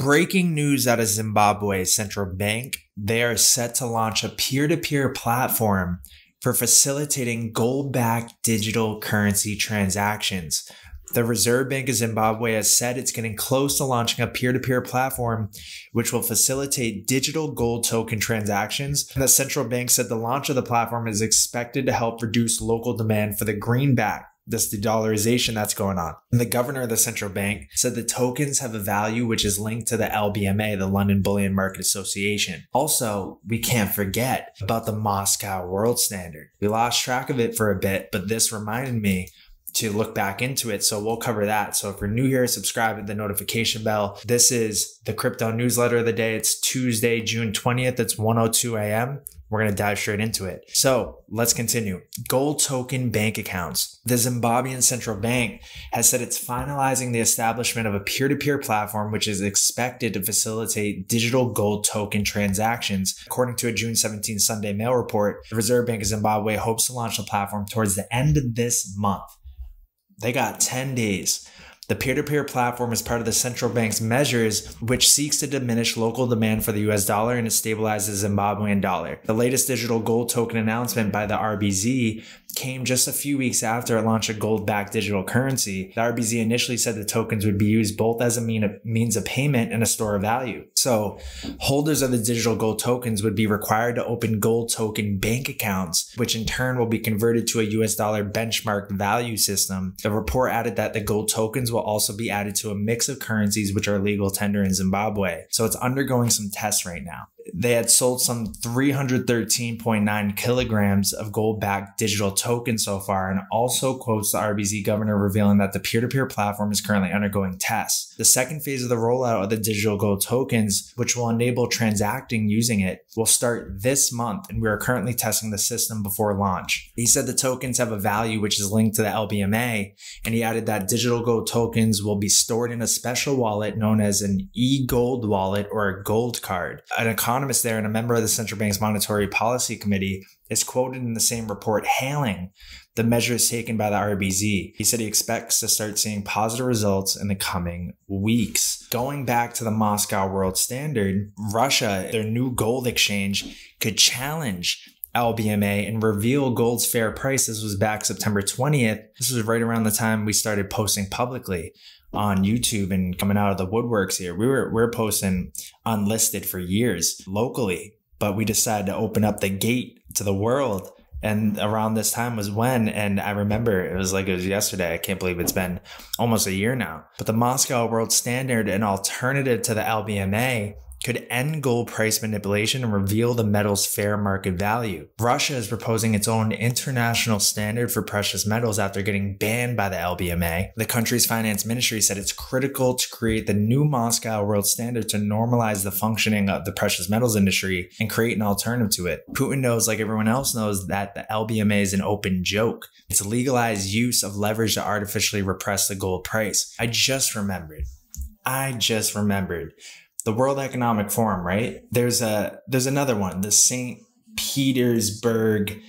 Breaking news out of Zimbabwe's central bank. They are set to launch a peer-to-peer platform for facilitating gold-backed digital currency transactions. The Reserve Bank of Zimbabwe has said it's getting close to launching a peer-to-peer platform which will facilitate digital gold token transactions. And the central bank said the launch of the platform is expected to help reduce local demand for the greenback, this de-dollarization that's going on. And the governor of the central bank said the tokens have a value which is linked to the LBMA, the London Bullion Market Association. Also, we can't forget about the Moscow World Standard. We lost track of it for a bit, but this reminded me to look back into it. So we'll cover that. So if you're new here, subscribe, hit the notification bell. This is the crypto newsletter of the day. It's Tuesday, June 20th. It's 1:02 a.m. We're going to dive straight into it. So let's continue. Gold token bank accounts. The Zimbabwean central bank has said it's finalizing the establishment of a peer-to-peer platform, which is expected to facilitate digital gold token transactions. According to a June 17 Sunday Mail report, the Reserve Bank of Zimbabwe hopes to launch the platform towards the end of this month. They got 10 days. The peer-to-peer platform is part of the central bank's measures, which seeks to diminish local demand for the US dollar and to stabilize the Zimbabwean dollar. The latest digital gold token announcement by the RBZ came just a few weeks after it launched a gold-backed digital currency. The RBZ initially said the tokens would be used both as a means of payment and a store of value. So holders of the digital gold tokens would be required to open gold token bank accounts, which in turn will be converted to a US dollar benchmark value system. The report added that the gold tokens will also be added to a mix of currencies which are legal tender in Zimbabwe. So it's undergoing some tests right now. They had sold some 313.9 kilograms of gold-backed digital tokens so far, and also quotes the RBZ governor revealing that the peer-to-peer platform is currently undergoing tests. The second phase of the rollout of the digital gold tokens, which will enable transacting using it, will start this month, and we are currently testing the system before launch. He said the tokens have a value which is linked to the LBMA, and he added that digital gold tokens will be stored in a special wallet known as an e-gold wallet or a gold card. An economist there and a member of the central bank's monetary policy committee is quoted in the same report hailing the measures taken by the RBZ. He said he expects to start seeing positive results in the coming weeks. Going back to the Moscow World Standard, Russia, their new gold exchange, could challenge LBMA and reveal gold's fair price. This was back September 20th. This was right around the time we started posting publicly on YouTube and coming out of the woodworks here. We were posting unlisted for years locally, but we decided to open up the gate to the world. And around this time was when, and I remember it was yesterday. I can't believe it's been almost a year now. But the Moscow World Standard, an alternative to the LBMA, could end gold price manipulation and reveal the metal's fair market value. Russia is proposing its own international standard for precious metals after getting banned by the LBMA. The country's finance ministry said it's critical to create the new Moscow World Standard to normalize the functioning of the precious metals industry and create an alternative to it. Putin knows, like everyone else knows, that the LBMA is an open joke. It's legalized use of leverage to artificially repress the gold price. I just remembered. The World Economic Forum, right? There's another one, the St. Petersburg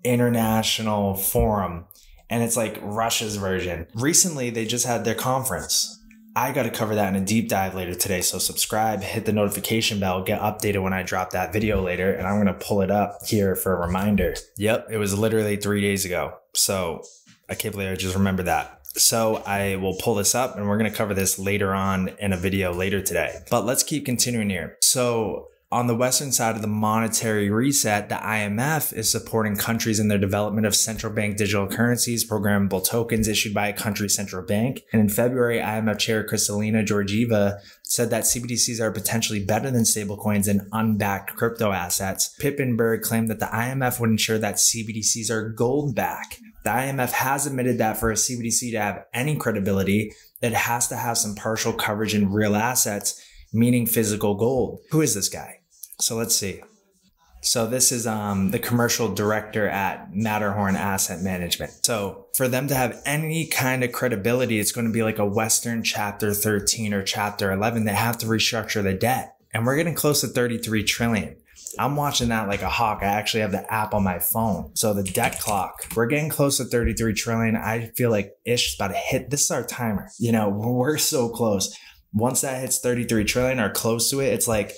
International Forum, and it's like Russia's version. Recently, they just had their conference. I got to cover that in a deep dive later today, so subscribe, hit the notification bell, get updated when I drop that video later, and I'm going to pull it up here for a reminder. Yep, it was literally 3 days ago, so I can't believe I just remembered that. So I will pull this up and we're going to cover this later on in a video later today. But let's keep continuing here. So on the Western side of the monetary reset, the IMF is supporting countries in their development of central bank digital currencies, programmable tokens issued by a country's central bank. And in February, IMF Chair Kristalina Georgieva said that CBDCs are potentially better than stablecoins and unbacked crypto assets. Pippenberg claimed that the IMF would ensure that CBDCs are gold-backed. The IMF has admitted that for a CBDC to have any credibility, it has to have some partial coverage in real assets, meaning physical gold. Who is this guy? So let's see. So this is the commercial director at Matterhorn Asset Management. So for them to have any kind of credibility, it's going to be like a Western Chapter 13 or Chapter 11. They have to restructure the debt. And we're getting close to 33 trillion. I'm watching that like a hawk. I actually have the app on my phone. So the debt clock, we're getting close to 33 trillion. I feel like ish is about to hit. This is our timer. You know, we're so close. Once that hits 33 trillion or close to it, it's like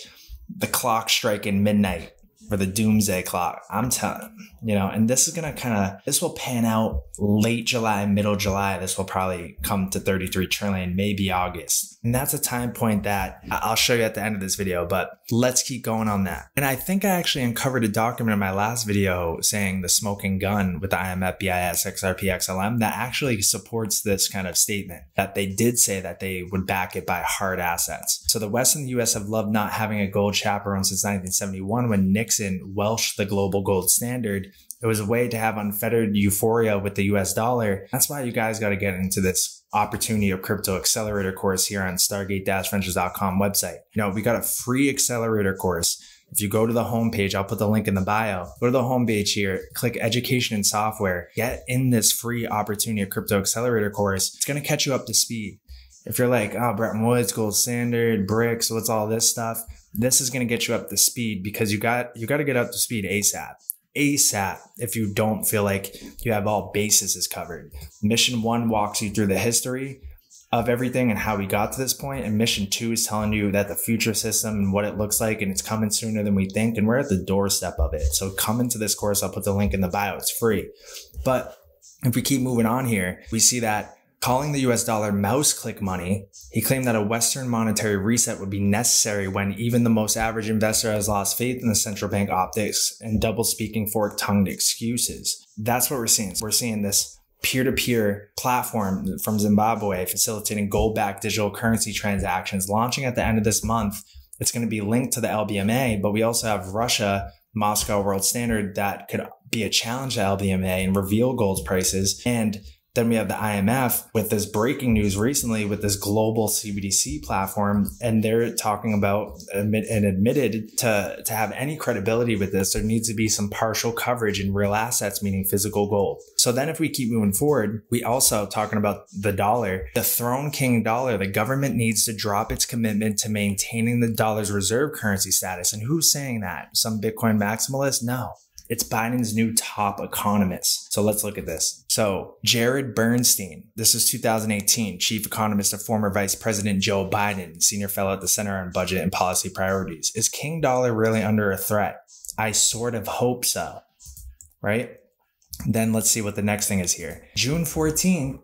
the clock striking midnight for the doomsday clock. I'm telling you, and this is going to this will pan out late July, middle July. This will probably come to 33 trillion, maybe August. And that's a time point that I'll show you at the end of this video, but let's keep going on that. And I think I actually uncovered a document in my last video saying the smoking gun with the IMF, BIS, XRP, XLM that actually supports this kind of statement, that they did say that they would back it by hard assets. So the West and the US have loved not having a gold chaperone since 1971 when Nixon welched the global gold standard. It was a way to have unfettered euphoria with the US dollar. That's why you guys got to get into this Opportunity of Crypto Accelerator course here on STARGATE-Ventures.com website. We got a free accelerator course. If you go to the homepage, I'll put the link in the bio. Go to the homepage here, click Education and Software, get in this free Opportunity of Crypto Accelerator course. It's going to catch you up to speed. If you're like, oh, Bretton Woods, gold standard, bricks, what's all this stuff? This is going to get you up to speed because you got to get up to speed ASAP. ASAP if you don't feel like you have all bases covered. Mission 1 walks you through the history of everything and how we got to this point. And mission 2 is telling you that the future system and what it looks like, and it's coming sooner than we think. And we're at the doorstep of it. So come into this course. I'll put the link in the bio. It's free. But if we keep moving on here, we see that calling the US dollar mouse click money, he claimed that a Western monetary reset would be necessary when even the most average investor has lost faith in the central bank optics and double-speaking fork-tongued excuses. That's what we're seeing. We're seeing this peer-to-peer platform from Zimbabwe facilitating gold-backed digital currency transactions launching at the end of this month. It's going to be linked to the LBMA, but we also have Russia, Moscow World Standard that could be a challenge to LBMA and reveal gold's prices. And then we have the IMF with this breaking news recently with this global CBDC platform. And they're talking about and admitted to have any credibility with this, there needs to be some partial coverage in real assets, meaning physical gold. So then if we keep moving forward, we also talking about the dollar, the throne king dollar, the government needs to drop its commitment to maintaining the dollar's reserve currency status. And who's saying that? Some Bitcoin maximalists? No. It's Biden's new top economist. So let's look at this. So Jared Bernstein, this is 2018, chief economist of former Vice President Joe Biden, senior fellow at the Center on Budget and Policy Priorities. Is King Dollar really under a threat? I sort of hope so, right? Then let's see what the next thing is here. June 14th,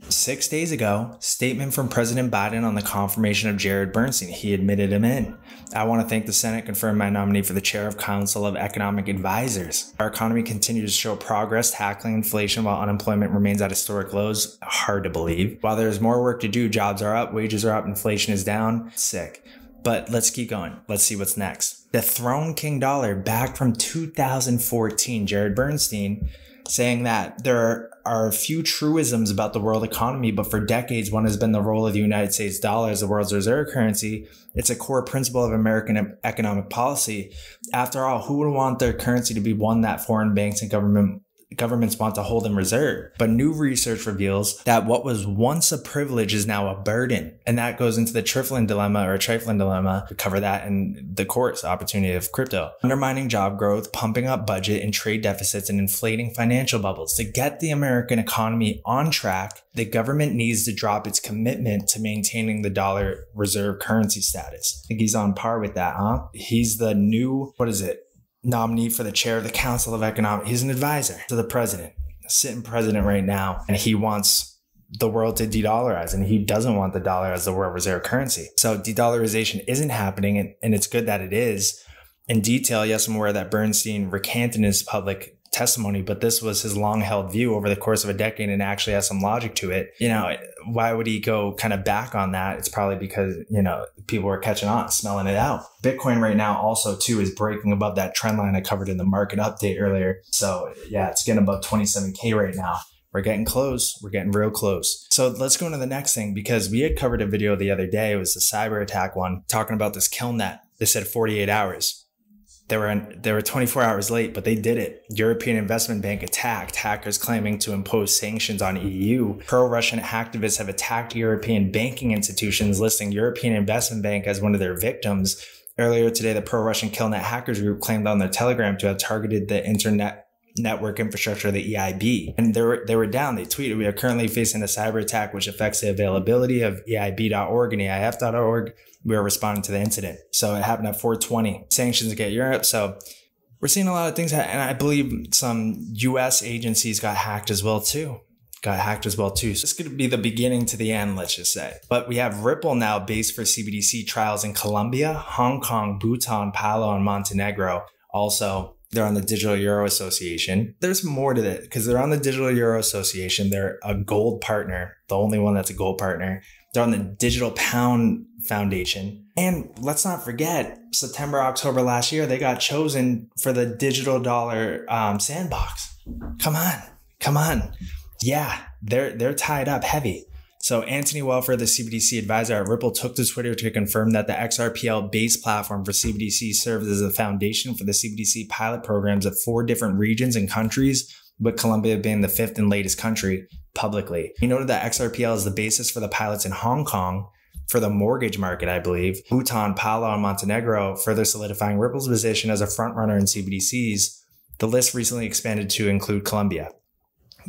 6 days ago, statement from President Biden on the confirmation of Jared Bernstein. He admitted him in. I want to thank the Senate, confirm my nominee for the chair of Council of Economic Advisors. Our economy continues to show progress, tackling inflation while unemployment remains at historic lows. Hard to believe. While there's more work to do, jobs are up, wages are up, inflation is down. Sick. But let's keep going. Let's see what's next. The throne king dollar back from 2014, Jared Bernstein, saying that there are a few truisms about the world economy, but for decades, one has been the role of the United States dollar as the world's reserve currency. It's a core principle of American economic policy. After all, who would want their currency to be one that foreign banks and governments want to hold in reserve? But new research reveals that what was once a privilege is now a burden. And that goes into the trifling dilemma. We cover that in the course, Opportunity of Crypto. Undermining job growth, pumping up budget and trade deficits, and inflating financial bubbles. To get the American economy on track, the government needs to drop its commitment to maintaining the dollar reserve currency status. I think he's on par with that, huh? He's the new, nominee for the chair of the Council of Economic. He's an advisor to the president, sitting president right now, and he wants the world to de-dollarize, and he doesn't want the dollar as the world reserve currency. So de-dollarization isn't happening, and it's good that it is. In detail, yes, I'm aware that Bernstein recanted his public testimony, but this was his long-held view over the course of a decade and actually has some logic to it. Why would he go kind of back on that? It's probably because, people are catching on, smelling it out. Bitcoin right now also too is breaking above that trend line I covered in the market update earlier. So yeah, it's getting above 27K right now. We're getting close. We're getting real close. So let's go into the next thing, because we had covered a video the other day. It was the cyber attack one, talking about this killnet. They said 48 hours. They were 24 hours late, but they did it. European Investment Bank attacked, hackers claiming to impose sanctions on EU. Pro-Russian activists have attacked European banking institutions, listing European Investment Bank as one of their victims. Earlier today, the pro-Russian killnet hackers group claimed on their Telegram to have targeted the internet network infrastructure, the EIB. And they were down. They tweeted, "We are currently facing a cyber attack which affects the availability of EIB.org and EIF.org. We are responding to the incident." So it happened at 4:20. Sanctions against Europe. So we're seeing a lot of things. And I believe some US agencies got hacked as well too. So this could be the beginning to the end, let's just say. But we have Ripple now based for CBDC trials in Colombia, Hong Kong, Bhutan, Palau, and Montenegro. Also, they're on the Digital Euro Association. There's more to it because they're on the Digital Euro Association. They're a gold partner, the only one that's a gold partner. They're on the Digital Pound Foundation. And let's not forget, September, October last year, they got chosen for the digital dollar sandbox. Come on. Yeah, they're tied up heavy. So Anthony Welfare, the CBDC advisor at Ripple, took to Twitter to confirm that the XRPL base platform for CBDC serves as a foundation for the CBDC pilot programs at 4 different regions and countries, with Colombia being the 5th and latest country publicly. He noted that XRPL is the basis for the pilots in Hong Kong for the mortgage market, I believe, Bhutan, Palau, and Montenegro, further solidifying Ripple's position as a frontrunner in CBDCs. The list recently expanded to include Colombia.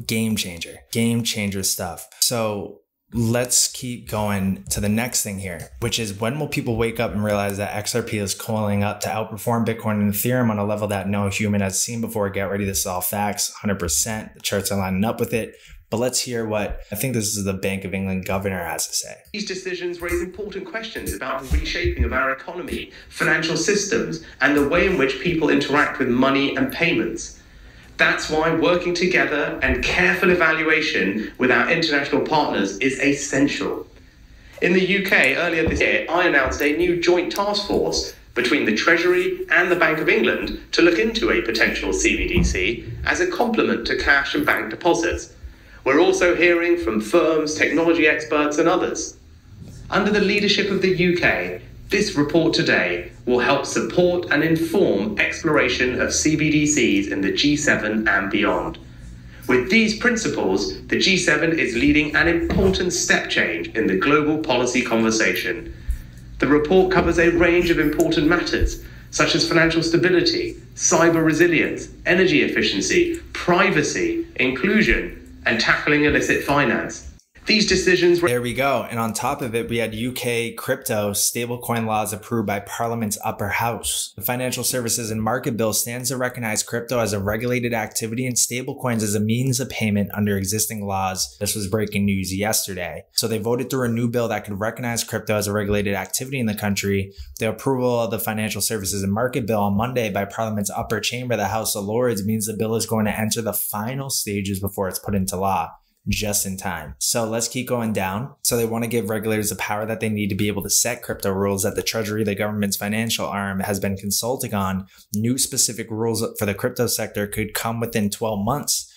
Game changer stuff. So let's keep going to the next thing here, which is when will people wake up and realize that XRP is coiling up to outperform Bitcoin and Ethereum on a level that no human has seen before? Get ready. This is all facts, 100%. The charts are lining up with it. But let's hear what I think this is the Bank of England governor has to say. These decisions raise important questions about the reshaping of our economy, financial systems, and the way in which people interact with money and payments. That's why working together and careful evaluation with our international partners is essential. In the UK, earlier this year, I announced a new joint task force between the Treasury and the Bank of England to look into a potential CBDC as a complement to cash and bank deposits. We're also hearing from firms, technology experts, and others. Under the leadership of the UK, this report today will help support and inform exploration of CBDCs in the G7 and beyond. With these principles, the G7 is leading an important step change in the global policy conversation. The report covers a range of important matters, such as financial stability, cyber resilience, energy efficiency, privacy, inclusion, and tackling illicit finance. These decisions were— There we go. And on top of it, we had UK crypto stablecoin laws approved by Parliament's upper house. The Financial Services and Market Bill stands to recognize crypto as a regulated activity and stablecoins as a means of payment under existing laws. This was breaking news yesterday. So they voted through a new bill that could recognize crypto as a regulated activity in the country. The approval of the Financial Services and Market Bill on Monday by Parliament's upper chamber, the House of Lords, means the bill is going to enter the final stages before it's put into law. Just in time. So let's keep going down. So they want to give regulators the power that they need to be able to set crypto rules that the Treasury, the government's financial arm, has been consulting on. New specific rules for the crypto sector could come within 12 months.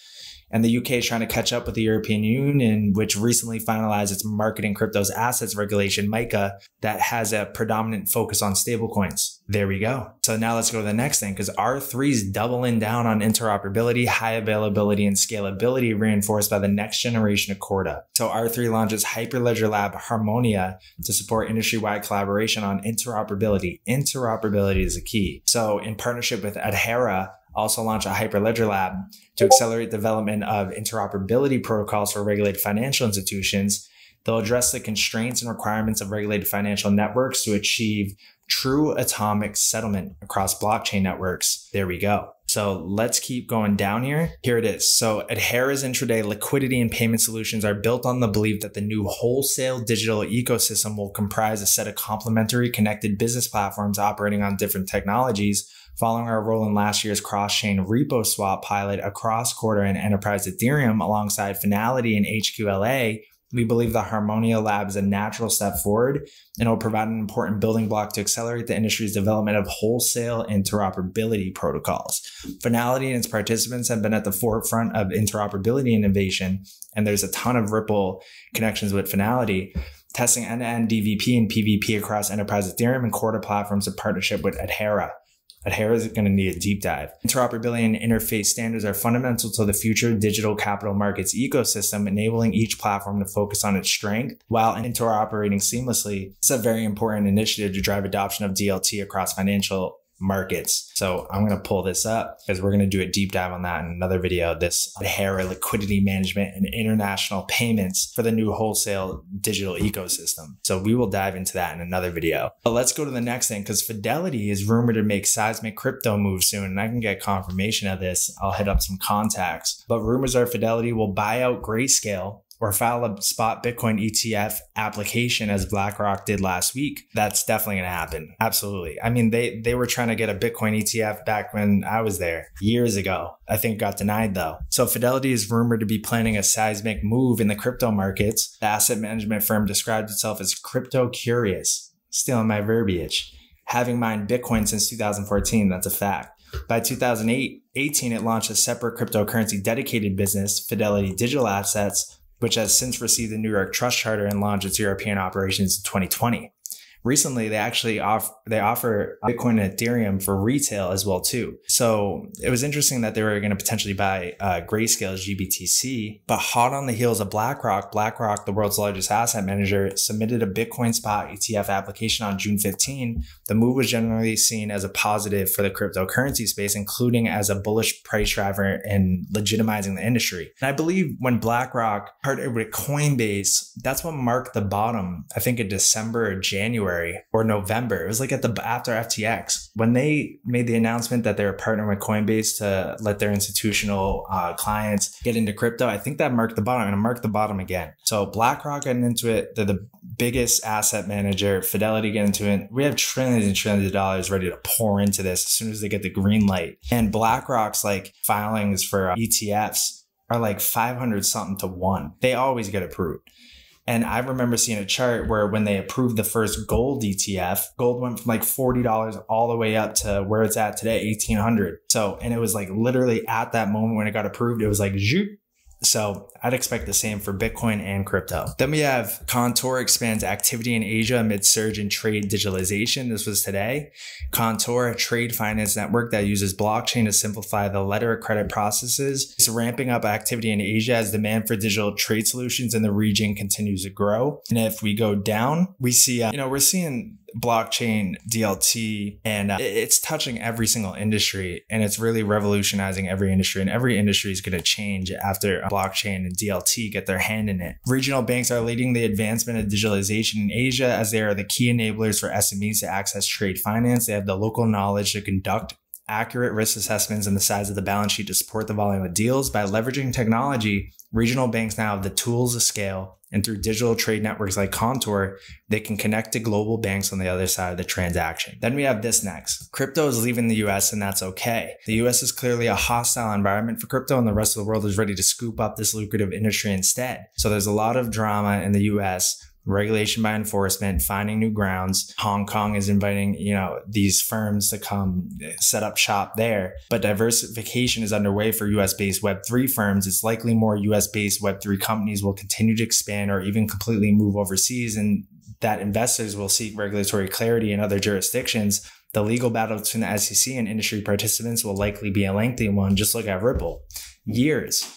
And the UK is trying to catch up with the European Union, which recently finalized its marketing crypto's assets regulation, MiCA, that has a predominant focus on stablecoins. There we go. So now let's go to the next thing, because R3 is doubling down on interoperability, high availability, and scalability reinforced by the next generation of Corda. So R3 launches Hyperledger Lab Harmonia to support industry-wide collaboration on interoperability. Interoperability is the key. So in partnership with Adhera, also launch a Hyperledger Lab to accelerate development of interoperability protocols for regulated financial institutions. They'll address the constraints and requirements of regulated financial networks to achieve true atomic settlement across blockchain networks. There we go. So let's keep going down here. Here it is. So Adhera's intraday liquidity and payment solutions are built on the belief that the new wholesale digital ecosystem will comprise a set of complementary connected business platforms operating on different technologies. Following our role in last year's cross-chain repo swap pilot across Corda and Enterprise Ethereum alongside Fidelity and HQLA, we believe the Harmonia Lab is a natural step forward and will provide an important building block to accelerate the industry's development of wholesale interoperability protocols. Fidelity and its participants have been at the forefront of interoperability innovation, and there's a ton of Ripple connections with Fidelity, testing end-to-end DVP and PVP across Enterprise Ethereum and Corda platforms in partnership with Adhera. Adhera is going to need a deep dive. Interoperability and interface standards are fundamental to the future digital capital markets ecosystem, enabling each platform to focus on its strength while interoperating seamlessly. It's a very important initiative to drive adoption of DLT across financial markets. So I'm going to pull this up because we're going to do a deep dive on that in another video. This HERA liquidity management and international payments for the new wholesale digital ecosystem. So we will dive into that in another video. But let's go to the next thing, because Fidelity is rumored to make seismic crypto moves soon. And I can get confirmation of this. I'll hit up some contacts. But rumors are Fidelity will buy out Grayscale or file a spot Bitcoin ETF application as BlackRock did last week. That's definitely going to happen. Absolutely. I mean, they were trying to get a Bitcoin ETF back when I was there years ago. I think it got denied though. So Fidelity is rumored to be planning a seismic move in the crypto markets. The asset management firm described itself as crypto curious, stealing my verbiage, having mined Bitcoin since 2014. That's a fact. By 2018, it launched a separate cryptocurrency dedicated business, Fidelity Digital Assets, which has since received the New York Trust Charter and launched its European operations in 2020. Recently, they actually offer Bitcoin and Ethereum for retail as well too. So it was interesting that they were going to potentially buy Grayscale's GBTC, but hot on the heels of BlackRock, the world's largest asset manager, submitted a Bitcoin spot ETF application on June 15. The move was generally seen as a positive for the cryptocurrency space, including as a bullish price driver and legitimizing the industry. And I believe when BlackRock partnered with Coinbase, that's what marked the bottom, I think in December or January or November. It was like after FTX, when they made the announcement that they were partnering with Coinbase to let their institutional clients get into crypto. I think that marked the bottom, and it marked the bottom again. So BlackRock getting into it, they're the biggest asset manager. Fidelity getting into it. We have trillions and trillions of dollars ready to pour into this as soon as they get the green light. And BlackRock's like filings for ETFs are like 500 something to 1. They always get approved. And I remember seeing a chart where when they approved the first gold ETF, gold went from like $40 all the way up to where it's at today, $1,800. So, and it was like literally at that moment when it got approved, it was like, zoop. So I'd expect the same for Bitcoin and crypto. Then we have Contour expands activity in Asia amid surge in trade digitalization. This was today. Contour, a trade finance network that uses blockchain to simplify the letter of credit processes, is ramping up activity in Asia as demand for digital trade solutions in the region continues to grow. And if we go down, we see, we're seeing blockchain DLT, and it's touching every single industry, and it's really revolutionizing every industry, and every industry is going to change after blockchain and DLT get their hand in it. Regional banks are leading the advancement of digitalization in Asia as they are the key enablers for SMEs to access trade finance. They have the local knowledge to conduct accurate risk assessments and the size of the balance sheet to support the volume of deals. By leveraging technology, regional banks now have the tools to scale, and through digital trade networks like Contour, they can connect to global banks on the other side of the transaction. Then we have this next. Crypto is leaving the US, and that's okay. The US is clearly a hostile environment for crypto, and the rest of the world is ready to scoop up this lucrative industry instead. So there's a lot of drama in the US. Regulation by enforcement, finding new grounds. Hong Kong is inviting, these firms to come set up shop there. But diversification is underway for US-based Web3 firms. It's likely more US-based Web3 companies will continue to expand or even completely move overseas, and that investors will seek regulatory clarity in other jurisdictions. The legal battle between the SEC and industry participants will likely be a lengthy one. Just look at Ripple. Years.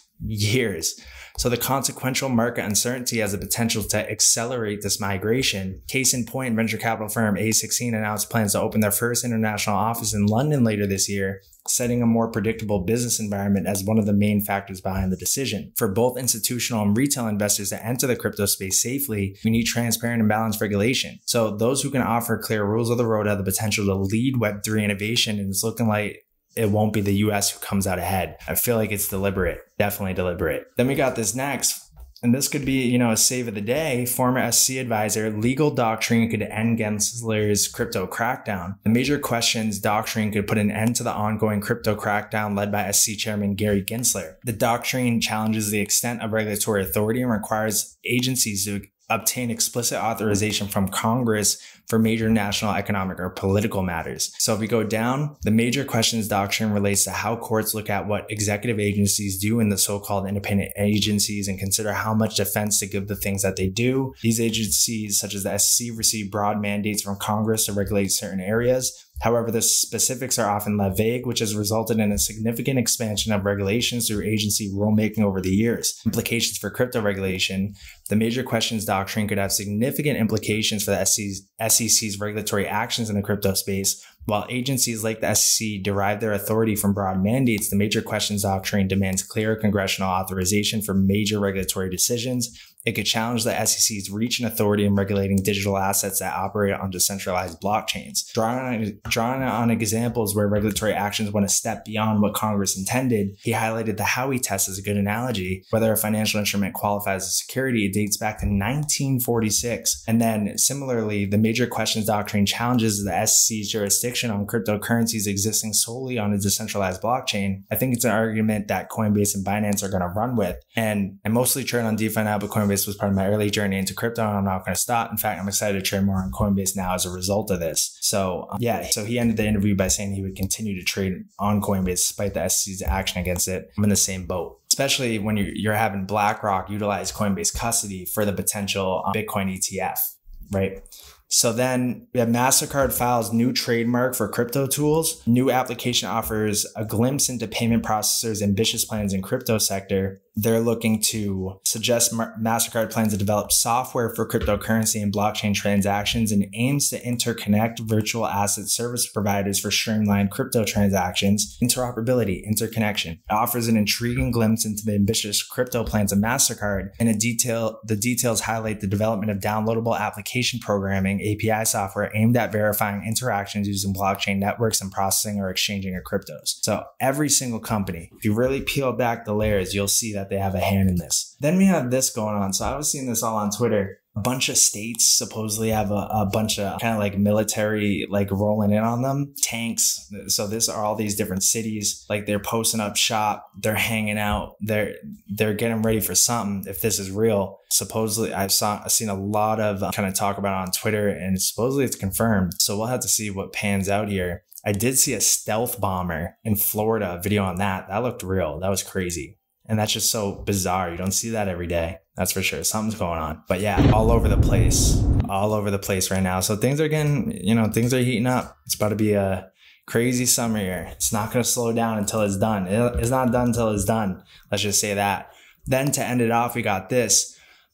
So the consequential market uncertainty has the potential to accelerate this migration. Case in point, venture capital firm A16 announced plans to open their first international office in London later this year, setting a more predictable business environment as one of the main factors behind the decision. For both institutional and retail investors to enter the crypto space safely, we need transparent and balanced regulation. So those who can offer clear rules of the road have the potential to lead Web3 innovation, and it's looking like it won't be the US who comes out ahead. I feel like it's deliberate, definitely deliberate. Then we got this next, and this could be, a save of the day. Former SC advisor, legal Doctrine could end Gensler's crypto crackdown. The major questions Doctrine could put an end to the ongoing crypto crackdown led by SC chairman Gary Gensler. The Doctrine challenges the extent of regulatory authority and requires agencies to obtain explicit authorization from Congress for major national economic or political matters. So if we go down, the major questions Doctrine relates to how courts look at what executive agencies do in the so-called independent agencies and consider how much defense to give the things that they do. These agencies, such as the SEC, receive broad mandates from Congress to regulate certain areas. However, the specifics are often left vague, which has resulted in a significant expansion of regulations through agency rulemaking over the years. Implications for crypto regulation. The major questions doctrine could have significant implications for the SEC's regulatory actions in the crypto space. While agencies like the SEC derive their authority from broad mandates, the major questions doctrine demands clear congressional authorization for major regulatory decisions. It could challenge the SEC's reach and authority in regulating digital assets that operate on decentralized blockchains. Drawing on examples where regulatory actions went a step beyond what Congress intended, he highlighted the Howey test as a good analogy. Whether a financial instrument qualifies as security, it dates back to 1946. And then similarly, the major questions doctrine challenges the SEC's jurisdiction on cryptocurrencies existing solely on a decentralized blockchain. I think it's an argument that Coinbase and Binance are going to run with. And I mostly trade on DeFi now, but Coinbase was part of my early journey into crypto, and I'm not going to stop. In fact, I'm excited to trade more on Coinbase now as a result of this. So so he ended the interview by saying he would continue to trade on Coinbase despite the SEC's action against it. I'm in the same boat, especially when you're having BlackRock utilize Coinbase custody for the potential Bitcoin ETF, right? So then we have MasterCard files new trademark for crypto tools. New application offers a glimpse into payment processors' ambitious plans in crypto sector. They're looking to suggest MasterCard plans to develop software for cryptocurrency and blockchain transactions and aims to interconnect virtual asset service providers for streamlined crypto transactions. Interoperability, interconnection. It offers an intriguing glimpse into the ambitious crypto plans of MasterCard, and the details highlight the development of downloadable application programming, API software aimed at verifying interactions using blockchain networks and processing or exchanging of cryptos. So every single company, if you really peel back the layers, you'll see that they have a hand in this. Then we have this going on. So I was seeing this all on Twitter. A bunch of states supposedly have a bunch of kind of like military like rolling in on them, tanks. So this are all these different cities, like they're posting up shop, they're hanging out, they're getting ready for something. If this is real, supposedly I've seen a lot of kind of talk about it on Twitter, and supposedly it's confirmed. So we'll have to see what pans out here. I did see a stealth bomber in Florida video on that. That looked real. That was crazy. And that's just so bizarre. You don't see that every day. That's for sure. Something's going on. But yeah, all over the place right now. So things are getting, things are heating up. It's about to be a crazy summer here. It's not going to slow down until it's done. It's not done until it's done. Let's just say that. Then to end it off, we got this.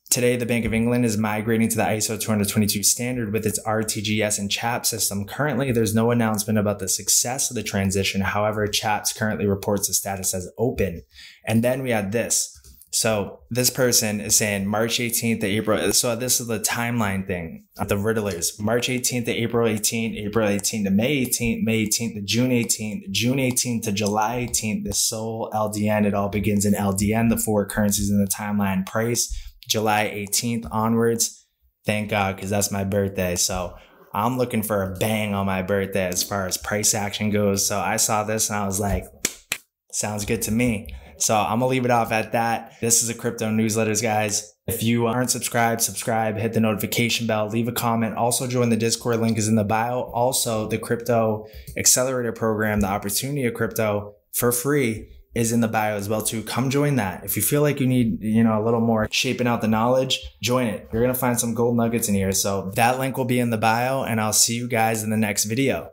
Today, the Bank of England is migrating to the ISO 222 standard with its RTGS and CHAP system. Currently, there's no announcement about the success of the transition. However, CHAPS currently reports the status as open. And then we had this. So this person is saying March 18th to April. So this is the timeline thing, the riddlers. March 18th to April 18th, April 18th to May 18th, May 18th to June 18th, June 18th to July 18th, the sole LDN. It all begins in LDN, the four currencies in the timeline price. July 18th onwards. Thank God, because that's my birthday. So I'm looking for a bang on my birthday as far as price action goes. So I saw this and I was like, sounds good to me. So I'm going to leave it off at that. This is a crypto newsletters, guys. If you aren't subscribed, subscribe, hit the notification bell, leave a comment. Also join the Discord, link is in the bio. Also the crypto accelerator program, the opportunity of crypto for free, is in the bio as well too. Come join that. If you feel like you need, a little more shaping out the knowledge, join it. You're going to find some gold nuggets in here. So that link will be in the bio, and I'll see you guys in the next video.